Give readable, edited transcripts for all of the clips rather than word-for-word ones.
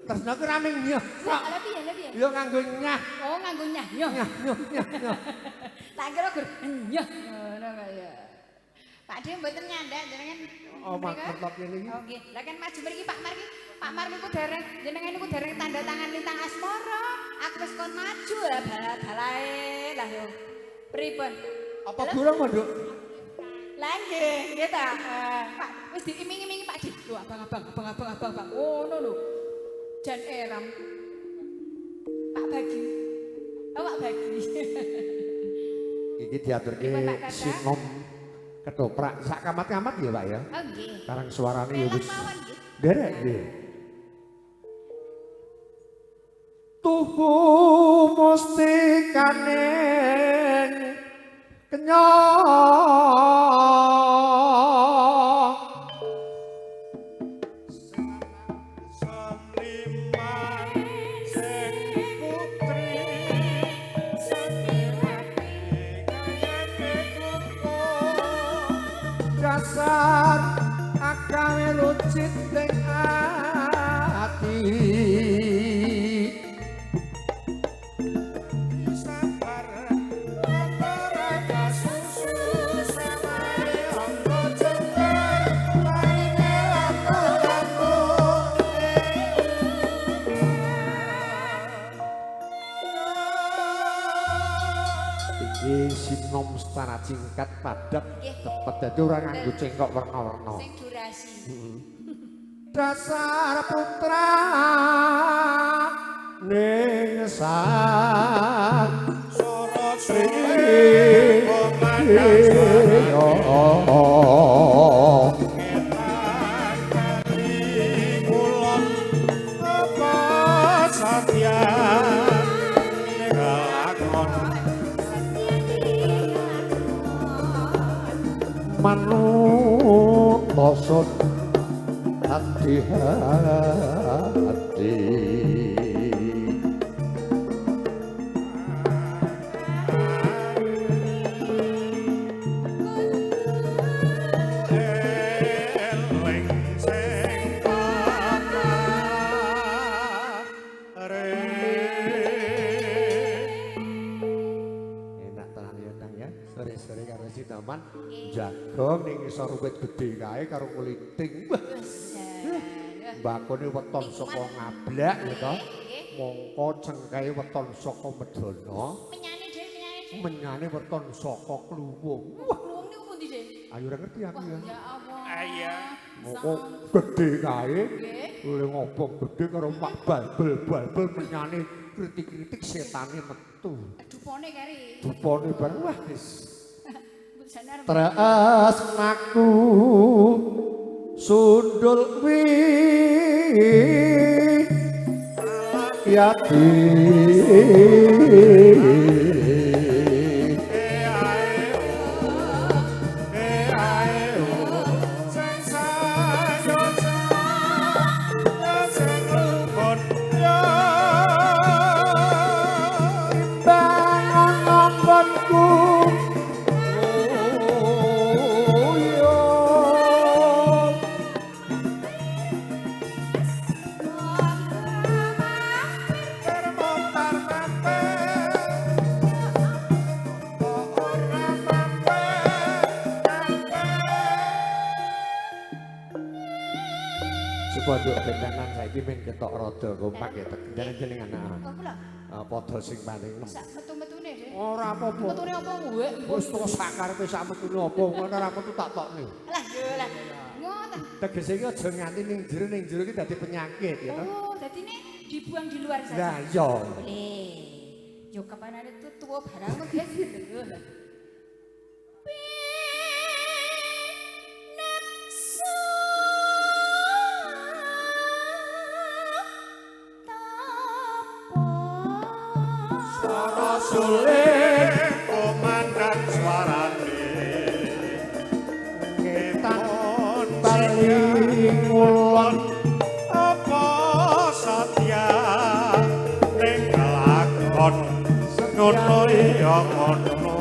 Tresno ki rame nyah. Lah piye lha piye? Ya nganggo nyah. Oh nganggo nyah. Nyah. Nyah. Tak kira gur nyah. Ngono kok ya. Pak Dhewe mboten nyandak jenengan. Oh, mertop kene iki. Oh nggih. Lah kan maju mriki Pak Mar iki. Pak Mar niku dereng jenengan niku dereng tanda tangan lintang asmara. Aku wis kon maju lah bala-balae lah yo. Pripun? Apa burung, Nduk? Lah nggih ta. Pak wis diiming-imingi Pak Dhewe. Lho abang. Ngono lho. Jan Eram. Pak Bagi. Oh Pak Bagi. Iki diaturke sinom ketoprak sak kamat-kamat ya, Pak ya. Oh nggih. Karang suarane ya wis. Mawon nggih. Derek nggih. Tuhu mustikane kenyang Seniman sing putri seniwati kayane kumpul dasar akawe lucit ning ati sabar antara kasusu samae anggo jengker laine aku iki sinom setara singkat padat cepet dadi ora nganggo cengkok warna-warna Sing durasi. dasar putra ning sang Sri kulon apa satya ngalakon manut bosot hati-hati eling sing enak tenan ya Kang ya sore-sore karo sinaman jagong ning isor wit gedhe kae karo kuliting wah mbakone weton saka ngablak ya to mongko cengkae weton saka medana menyane weton saka kluwung wah Kluwung niku pundi, Dik? ayo ora ngerti aku ya Ya Allah. Iya. mongko gedhe kae Nggih. oleh ngobong gedhe karo mak balbel menyane kritik-kritik setane metu Dupone kari. dupane bareng wah wis Bujane arep tresnaku sundul wi yati bangun ngomponku Pondok bendanan saiki men ketok rada kompak ya tegendane jenengan Oh kula. padha sing paling nem. Sak metu-metune, Dik. Ora apa-apa. Metune apa kuwe? Wis to sakarepe sak metune apa ngono ora metu tak tokne. Lah yo lah. Ngoten. Tegese iki aja nganti ning jero iki dadi penyakit ya to. Oh, dadi ini dibuang di luar saja. Lah iya. Boleh. Yo kapanane tuwa barang guys. Lho lah. sulit komandan suarane Ngetan paling ngulon apa satya ning lakon ngono ya ngono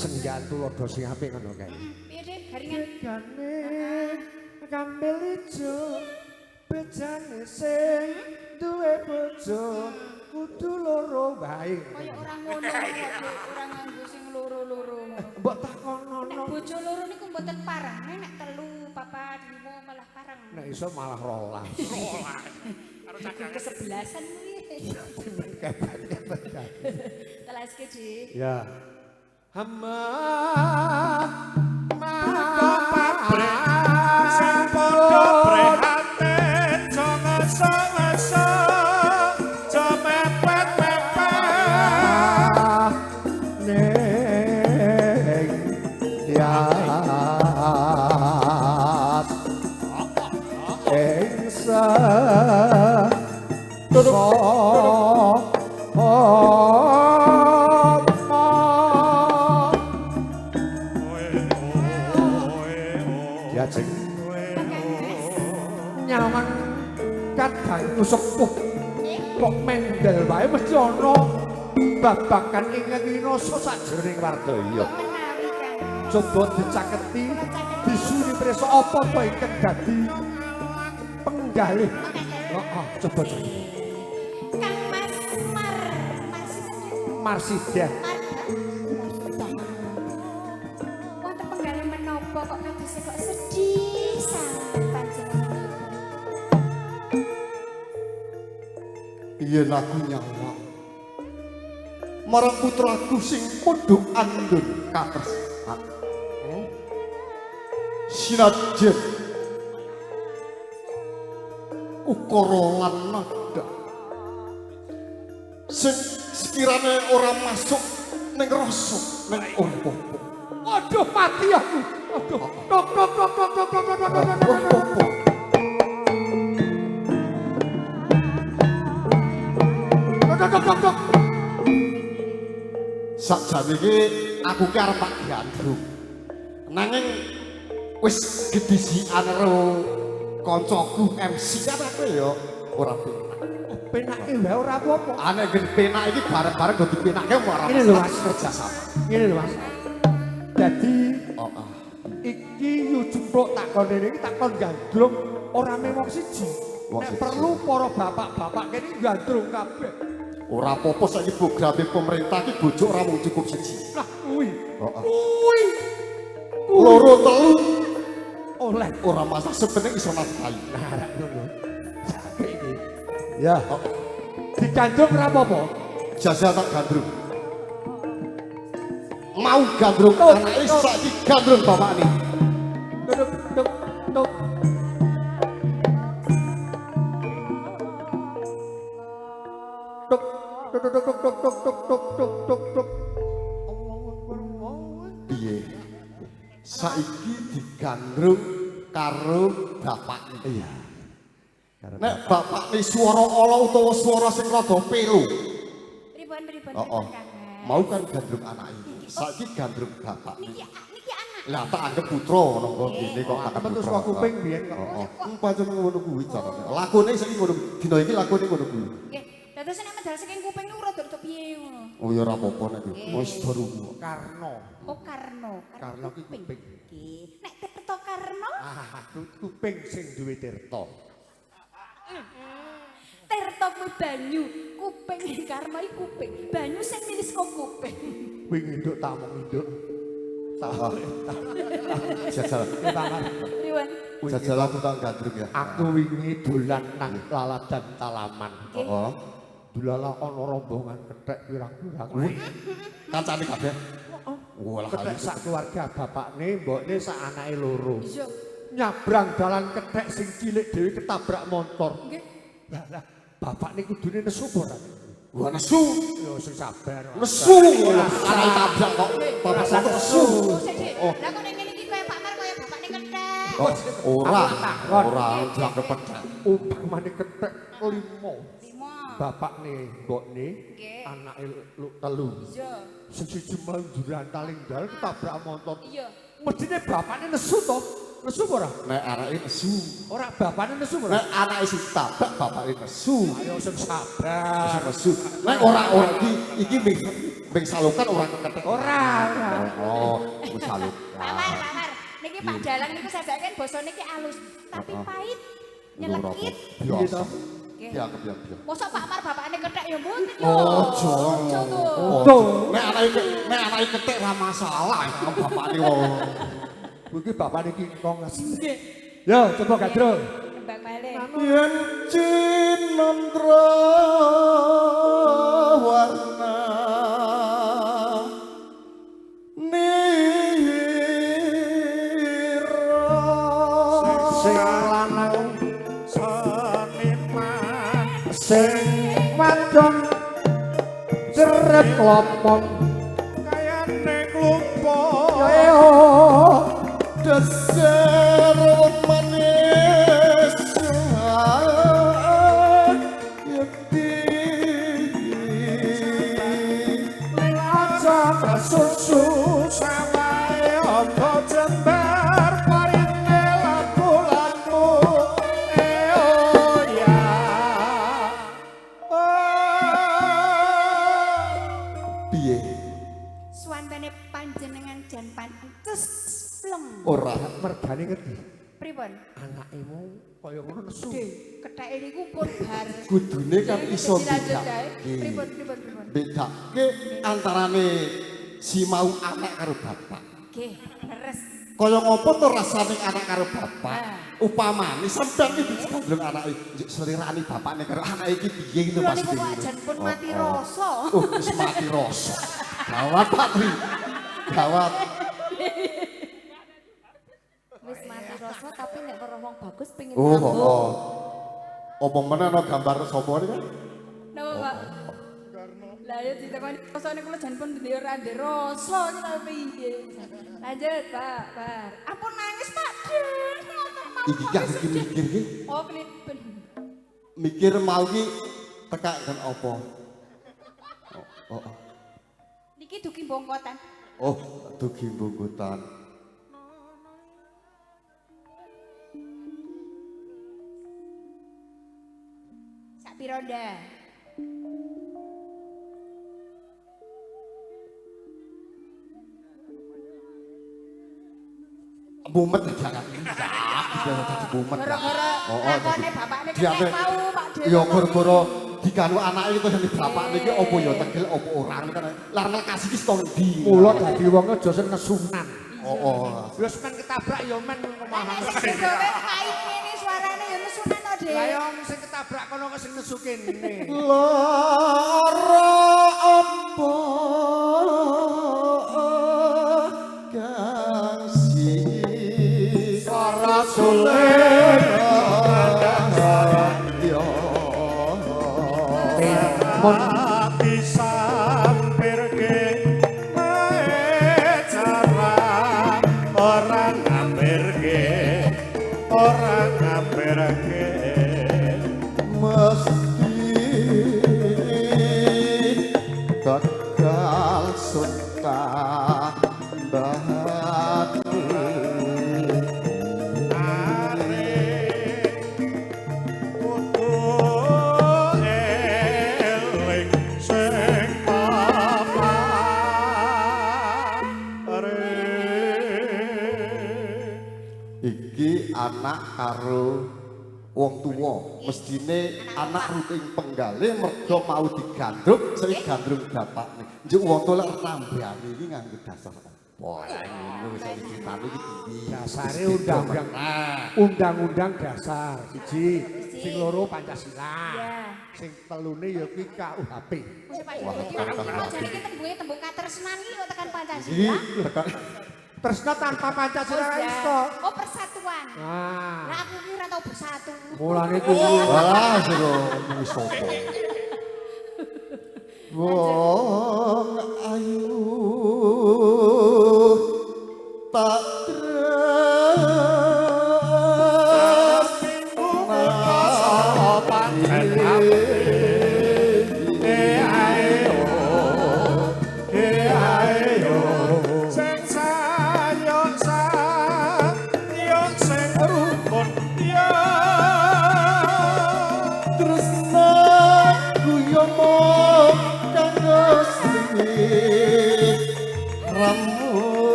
Senggan tulodo sing apik ngono kae. Piye, Dik? Garingan. Gane kambil ijo bejane sing duwe bojo kudu loro bae. Kaya ora ngono kok, ora nganggo sing loro-loro ngono. Mbok takonono. Nek bojo loro niku mboten parang, nek 3, 4, 5 malah parang. Nek iso malah rolas. Iku kesebelasan kuwi. Telaske, Dik. Ya. Hamba pabrik sing padha prihatin aja ngeso-ngeso aja mepet-mepet neng yat engsa ya cing nyawang kadang sepuh kok mendel wae mesti ana babakan ingkang nginoso sajroning wartaya. Menawi kan. Coba dicaketi disuni presa apa ingkang dadi penggalih. Heeh, coba caketi. Kang Mas Marsida. Wonten penggalih menapa kok kadose kok sedih sangat panjenengan. Yen aku nyawang marang putraku sing pundhuk andun katresnan sinajan ukara lan nada sing sekirane ora masuk ning rasa ning apa. Aduh mati aku. Aduh. Tok tok tok tok tok tok tok tok tok. Tok. Sakjane iki aku ki arep tak gandrung. Nanging wis gedisikan karo kancaku MC kan aku ya ora penak. Penake wae ora apa-apa. Ane gen penak iki bareng-bareng do dipenake ora. Ini lho, Mas. kerja sama. Ngene lho Mas. Dadi Oh, iki yu jempluk takon rene iki takon gandrung ora mung siji. Wong Nek siji. perlu para bapak-bapak kene gandrung kabeh. ora apa-apa saiki programe pemerintah iki bojo ora mung cukup siji. Lah kuwi. Heeh. Kuwi. Loro telu Oleh. ora masak sebenarnya iso nafkahi. Nah, rak ngono. Iki. Ya. Digandrung ora apa-apa. Jasa tak gandrung. Mau gandrung Tuk, anake tuk. saiki gandrung bapakne. Duduk duk duk. Duk duk duk duk duk duk duk duk duk duk duk. Piye? Saiki digandrung karo bapakne. Iya. Nek bapakne swara ala utawa swara sing rada pelo. Pripun Heeh. Kang. Mau kan gandrung anake. Saiki gandrung bapakne. Niki anak. Lah tak anggap putra ngono kene kok tak Metu saka kuping biyen kok. Heeh. Pancen ngono kuwi carane. Lakone saiki ngono. Dina iki lakone ngono kuwi. Nggih, dados nek medal saking kuping niku rada piye ngono. Oh ya ora apa-apa nek wis baru. Karno. Oh Karno. Karno ki kuping. Nggih. Nek Tirta Karno, Ah, kuping sing duwe tirta. Tirta kuwi banyu, kuping Karno iki kuping. Banyu sing nilis kok kuping. Kuwi nduk tak mung nduk. Tak. Jajal. Tangan. Pripun? Jajal aku tak gandrung ya. Aku wingi dolan nang laladan Talaman. Heeh. Dulala ana rombongan kethek pirang-pirang. Kancane kabeh. Walah Kethek sak keluarga bapakne, mbokne sak anake loro. Iya. Nyabrang dalan kethek sing cilik dhewe ketabrak motor. Nggih. Lah bapakne kudune nesu ora? Wah nesu. Yo sing sabar. Nesu. Ana tabrak kok. Bapak Rasa nesu. Oh, Dik. Lah kok nek ngene iki kaya Pak Mar kaya bapakne kethek. Oh, ora. takon. Ora dianggep pedhek. Umpamane kethek 5. 5. Bapakne, mbokne, Nggih. anake telu. Iya. Sing siji manduran taling dal ketabrak motor. Iya. Medine bapakne nesu to. Nesu apa ora? Nek anake nesu. Ora bapakne nesu apa ora? Nek anake sing tabrak bapake nesu. Ayo sing sabar. Nesu. Nek ora iki ming salukan ora keketek. Ora. Oh, wis saluk. Pamar. Niki Pak Dalang niku sajaken basa niki alus, tapi pahit, nyelekit. Biasa. Nggih. Ya kebiasa. Mosok Pak Mar bapakne kethek ya mboten lho. Ojo. Ojo. Nek anake ketek ra masalah bapake wong. Iki bapakne iki kongres. Nggih. Yo, coba Gadro. Tembang malih. Yen cinandra warna Sing lanang seniman sing wadon jeret klopon kayane klumpuk yo dasar manis yeti aja susu samae apa jembar parine laku-laku oh ya piye Suwantene panjenengan jan pantes pleng. ora mergane ngerti Pripun? anakmu kaya ngono nesu Ketheke niku pun bar. kudune kan iso Dilanjut beda kae. Pripun? bedake antarane si mau anak karo bapak Nggih, leres. kaya ngopo to rasane anak karo bapak Ah. upamane sampeyan iki digandeng anake selirani bapakne karo anake iki piye gitu Kula Mas niku kok jan pun mati rasa. wis mati rasa gawat Pak Tri gawat Wis mati rasa tapi nek weruh wong bagus pengin oh sambung. oh apa meneh ana gambar sapa iki kan Napa, Pak? Lah ya ditakoni rasane kula jan pun ndek ora ndek rasa iki lho piye. Lanjut, Pak. Ampun nangis, Pak. iki gak iki mikir iki Oh, klipen. mikir mau iki tekak kan apa oh Niki dugi bongkotan. oh dugi bungkutan Sak pironda. mumet jangan jangan dadi mumet Gara-gara lakone bapakne Diame- kene mau, Pak Dewa. ya gara-gara diganu anake itu yang bapakne iki apa ya tegel apa ora kan lah nek kasih iki saka ndi mula dadi wong aja sing nesunan oh wis men ketabrak ya men Lah ngomong nek sing gawe kait ngene suarane ya nesunan to, Dik. lah ya sing ketabrak kono kok sing nesu kene lara apa kasih para sulit mon ati sampirke mae cara ora ngampirke mesti gagal suka bahati kudu eling sing papa iki anak karo wong tuwa mestine anak ruting penggale mergo mau digandrung sing gandrung bapakne njuk wong tuwa lek nambani iki nganggo dasar apa ngono wis dicritani iki piye dasare undang-undang dasar siji sing loro Pancasila sing telune ya kuwi KUHP Wis Pak Dewa iki jane iki tembunge tembung katresnan iki kok tekan iki Pancasila. tekan tresna tanpa Pancasila ora iso Oh, persatuan. nah Lah aku ki ora tau bersatu. mulane kuwi wah sira kuwi sapa wong ayu tak sing sayang sayang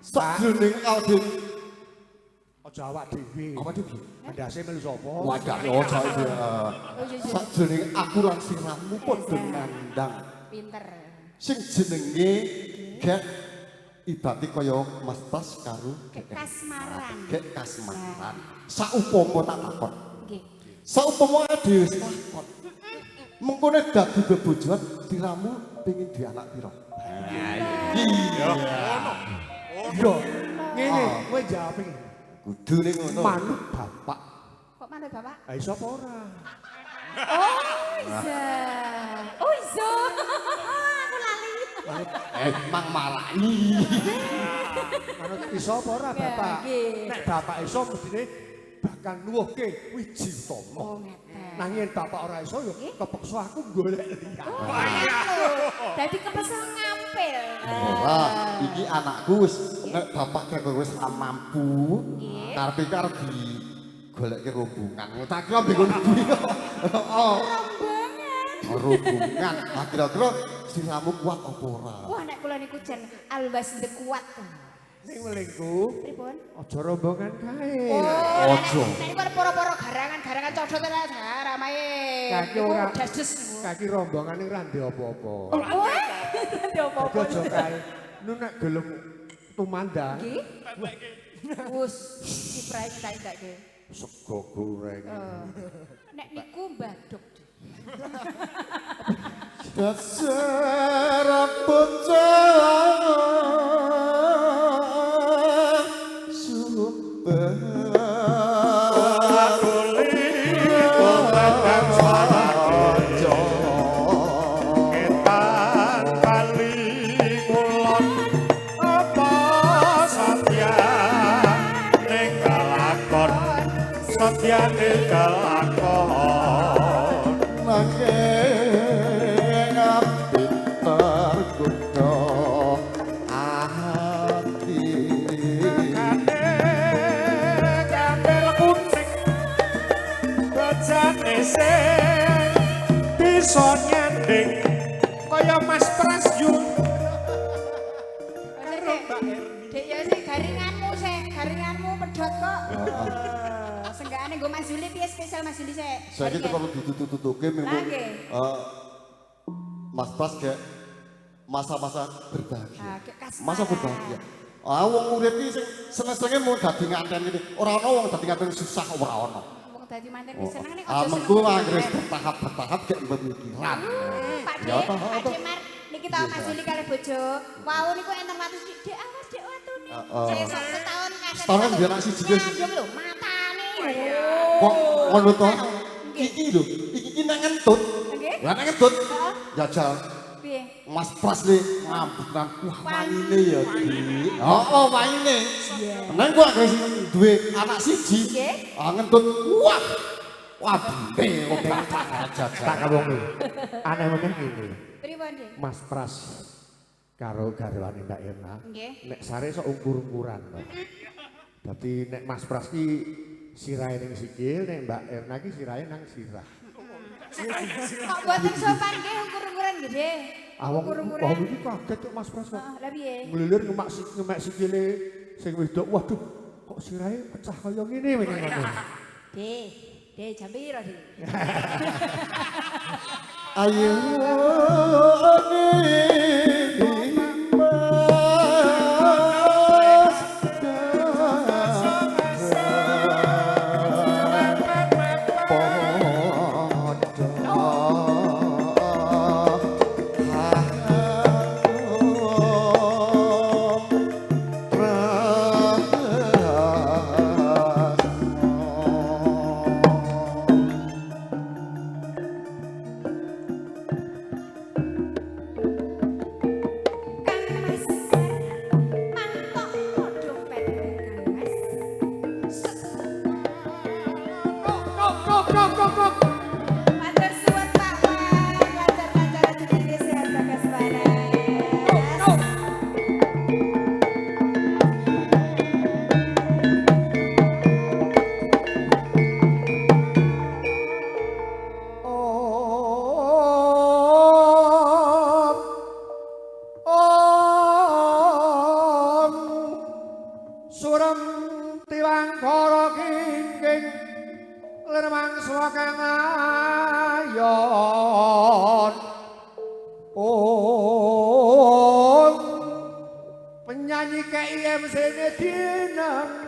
Sajroning awake aja awak dhewe. apa dhewe? Ndase melu sapa? Wadah aja iki. Sajroning aku lan siramu padha nandang. Pinter. Sing jenenge gek ibate kaya Mas Tas karo Gek kasmaran. gek kasmaran. Saupama tak takon. Nggih. Saupama dhewe takon. Mengko nek dadi bebojoan siramu pengin duwe anak pira? Iya. Ngene, kowe jawab iki. Kudune ngono. Manut bapak. Kok manut Bapak? Ha iso apa ora? Oh, iya. Oh, iya. Aku lali. Mang marai. Manut iso apa ora bapak? nggih. Nek bapak iso mestine bakal nuwuhke wiji utama. Oh, ngeten. Nanging bapak ora iso ya kepeksa aku golek liya. Dadi kepesa ngampil. Ora, iki anakku wis nek bapak kek wis ra mampu. Nggih. Karepe arep di goleke rombongan. Tak kira bingung kuwi. Oh, Rombongan. rombongan. Lah kira-kira siramu kuat apa ora? Wah, nek kula niku jan alwas kuat. Ning welingku Pripun? aja rombongan kae. Oh, Ojo. nek niku poro-poro garangan cocot ta ramae. Kaki ora Dasdes. kaki rombongan iki ra ndek apa-apa. Oh, dadi apa-apa. Aja kae. Nu nek gelem tumandang Nggih. Wus, ciprai tak-take. sego goreng. Nek niku mbaduk. Dasar bocah sumber Ketan kali kulon apa satya ning kalakon satya ning kalakon nanging pinter kuda ati kabel kuning bajane sing bisa nyanding kaya Mas Pras Yul Dek ya sih garinganmu pedhot kok. Senggakane nggo Mas Juli piye spesial Mas Juli sik. saiki tuh kalau ditututuke memang Lah, nggih. Mas Pas kayak masa-masa berbahagia. Ah, kayak kasmaran. Masa berbahagia. Ah wong urip iki sing seneng-senenge mau dadi nganten iki. Ora ana wong dadi nganten susah ora ana. Wong dadi manten wis seneng nek Ah aja mengko seneng. anggere bertahap-bertahap gek pemikiran. Pak Ya, Dek, toh, Pak toh. Demar niki tau Mas Juli kali bojo. Wau niku enten watu Dek awas Dek watune. Saya setahun kasih. Setahun biar anak siji, Des. Ngandung lho matane. Kok ngono to? Iki lho, iki nek ngentut. Nggih? Lah nek ngentut Heeh. jajal Piye? Mas Pras nih ngambek nang wah waine ya Dik. Heeh waine. Nang gua guys duwe anak siji. Nggih. Ah ngentut wah. Wah binte kok jajal. Tak kabongi. Aneh meneh ngene. Pripun Dek? Mas Pras karo garwane Mbak Erna. Nggih. Nek sare sok ukur-ukuran. Dadi nek Mas Pras ki sirahe ning sikil, nek Mbak Erna ki sirahe nang sirah. Kok boten sopan nggih ukur-ukuran gede. Awang Ukur-ukuran. wong iki kaget kok Mas Pras kok. Heeh, lah piye? Nglilir ngemek sikile sing wedok. Waduh, kok sirahe pecah kaya ngene meneh ngono. Dek jam piro, Dek? Ayo tiwang para kingking lir mangsa kang ayon penyanyi KIM sene dineng